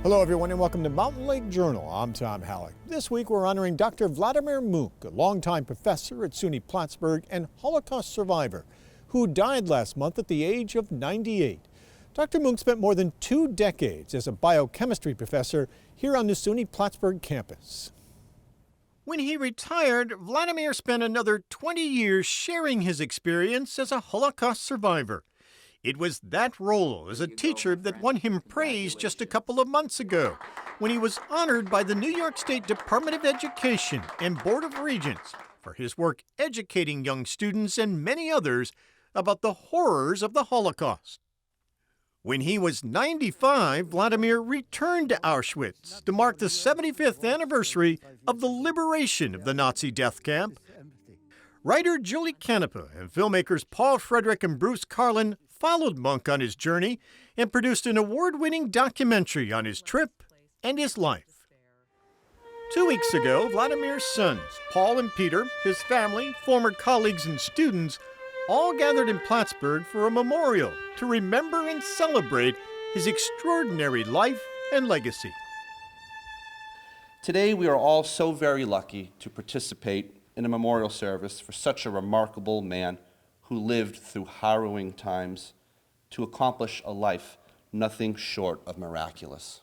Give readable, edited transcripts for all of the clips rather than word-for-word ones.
Hello everyone and welcome to Mountain Lake Journal. I'm Tom Halleck. This week we're honoring Dr. Vladimir Munk, a longtime professor at SUNY Plattsburgh and Holocaust survivor, who died last month at the age of 98. Dr. Munk spent more than 2 decades as a biochemistry professor here on the SUNY Plattsburgh campus. When he retired, Vladimir spent another 20 years sharing his experience as a Holocaust survivor. It was that role as a teacher that won him praise just a couple of months ago, when he was honored by the New York State Department of Education and Board of Regents for his work educating young students and many others about the horrors of the Holocaust. When he was 95, Vladimir returned to Auschwitz to mark the 75th anniversary of the liberation of the Nazi death camp. Writer Julie Canepa and filmmakers Paul Frederick and Bruce Carlin followed Munk on his journey and produced an award-winning documentary on his trip and his life. 2 weeks ago, Vladimir's sons, Paul and Peter, his family, former colleagues and students, all gathered in Plattsburgh for a memorial to remember and celebrate his extraordinary life and legacy. Today, we are all so very lucky to participate in a memorial service for such a remarkable man who lived through harrowing times to accomplish a life nothing short of miraculous.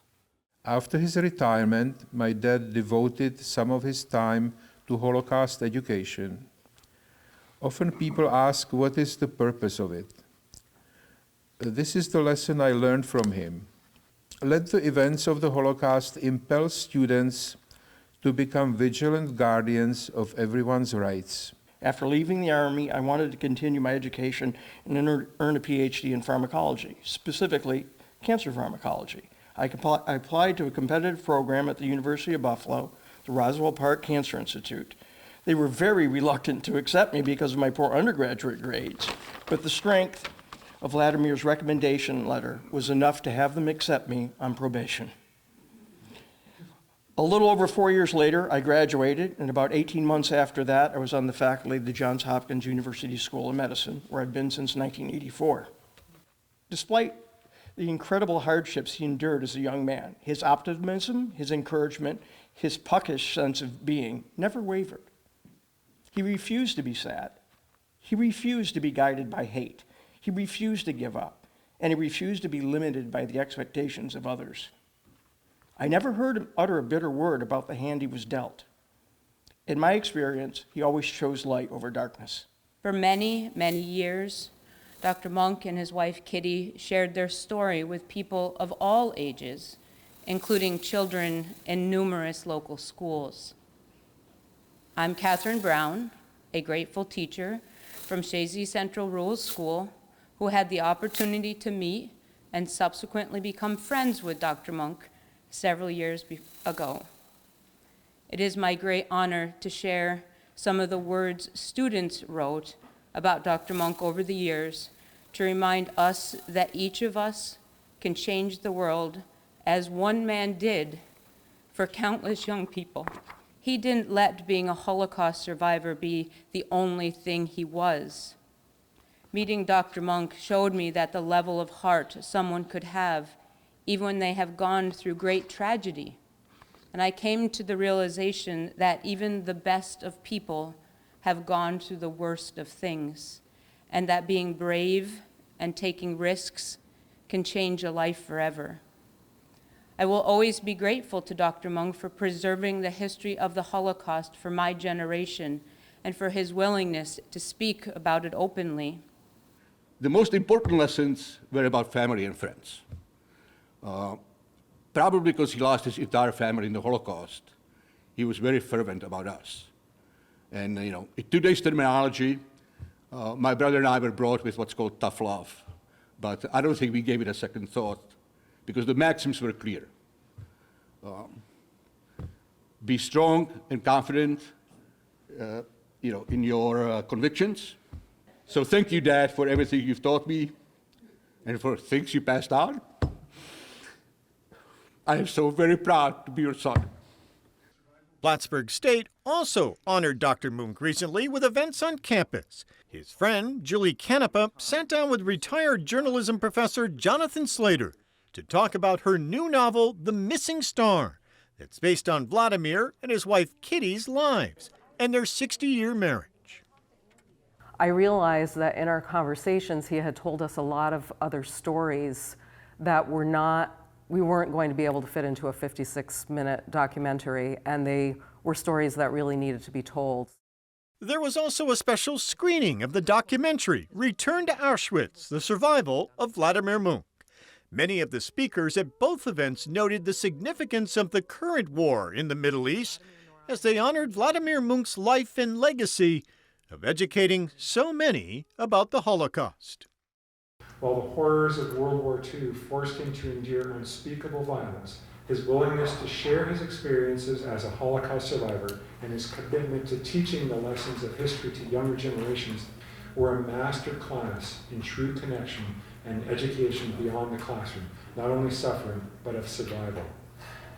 After his retirement, my dad devoted some of his time to Holocaust education. Often people ask, what is the purpose of it? This is the lesson I learned from him. Let the events of the Holocaust impel students to become vigilant guardians of everyone's rights. After leaving the Army, I wanted to continue my education and earn a PhD in pharmacology, specifically cancer pharmacology. I applied to a competitive program at the University of Buffalo, the Roswell Park Cancer Institute. They were very reluctant to accept me because of my poor undergraduate grades, but the strength of Vladimir's recommendation letter was enough to have them accept me on probation. A little over 4 years later, I graduated, and about 18 months after that, I was on the faculty of the Johns Hopkins University School of Medicine, where I've been since 1984. Despite the incredible hardships he endured as a young man, his optimism, his encouragement, his puckish sense of being never wavered. He refused to be sad. He refused to be guided by hate. He refused to give up, and he refused to be limited by the expectations of others. I never heard him utter a bitter word about the hand he was dealt. In my experience, he always chose light over darkness. For many, many years, Dr. Munk and his wife Kitty shared their story with people of all ages, including children in numerous local schools. I'm Catherine Brown, a grateful teacher from Shazy Central Rural School who had the opportunity to meet and subsequently become friends with Dr. Munk several years ago. It is my great honor to share some of the words students wrote about Dr. Munk over the years to remind us that each of us can change the world as one man did for countless young people. He didn't let being a Holocaust survivor be the only thing he was. Meeting Dr. Munk showed me that the level of heart someone could have even when they have gone through great tragedy. And I came to the realization that even the best of people have gone through the worst of things, and that being brave and taking risks can change a life forever. I will always be grateful to Dr. Munk for preserving the history of the Holocaust for my generation and for his willingness to speak about it openly. The most important lessons were about family and friends. Probably because he lost his entire family in the Holocaust, he was very fervent about us. And in today's terminology, my brother and I were brought with what's called tough love. But I don't think we gave it a second thought because the maxims were clear. Be strong and confident, in your convictions. So thank you, Dad, for everything you've taught me and for things you passed on. I am so very proud to be your son. Plattsburgh State also honored Dr. Munk recently with events on campus. His friend, Julie Canepa, sat down with retired journalism professor Jonathan Slater to talk about her new novel, The Missing Star, that's based on Vladimir and his wife Kitty's lives and their 60-year marriage. I realized that in our conversations, he had told us a lot of other stories that we weren't going to be able to fit into a 56-minute documentary, and they were stories that really needed to be told. There was also a special screening of the documentary, Return to Auschwitz, The Survival of Vladimir Munk. Many of the speakers at both events noted the significance of the current war in the Middle East as they honored Vladimir Munk's life and legacy of educating so many about the Holocaust. While the horrors of World War II forced him to endure unspeakable violence, his willingness to share his experiences as a Holocaust survivor and his commitment to teaching the lessons of history to younger generations were a master class in true connection and education beyond the classroom, not only suffering, but of survival.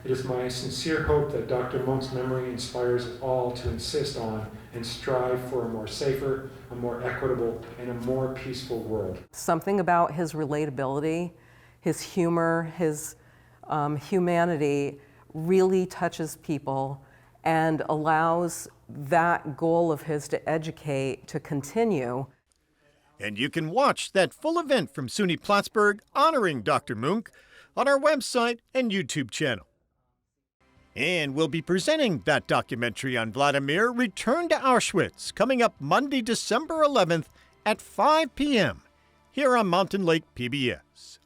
It is my sincere hope that Dr. Munk's memory inspires us all to insist on and strive for a more safer, a more equitable, and a more peaceful world. Something about his relatability, his humor, his humanity really touches people and allows that goal of his to educate to continue. And you can watch that full event from SUNY Plattsburgh honoring Dr. Munk on our website and YouTube channel. And we'll be presenting that documentary on Vladimir, Return to Auschwitz, coming up Monday, December 11th at 5 p.m. here on Mountain Lake PBS.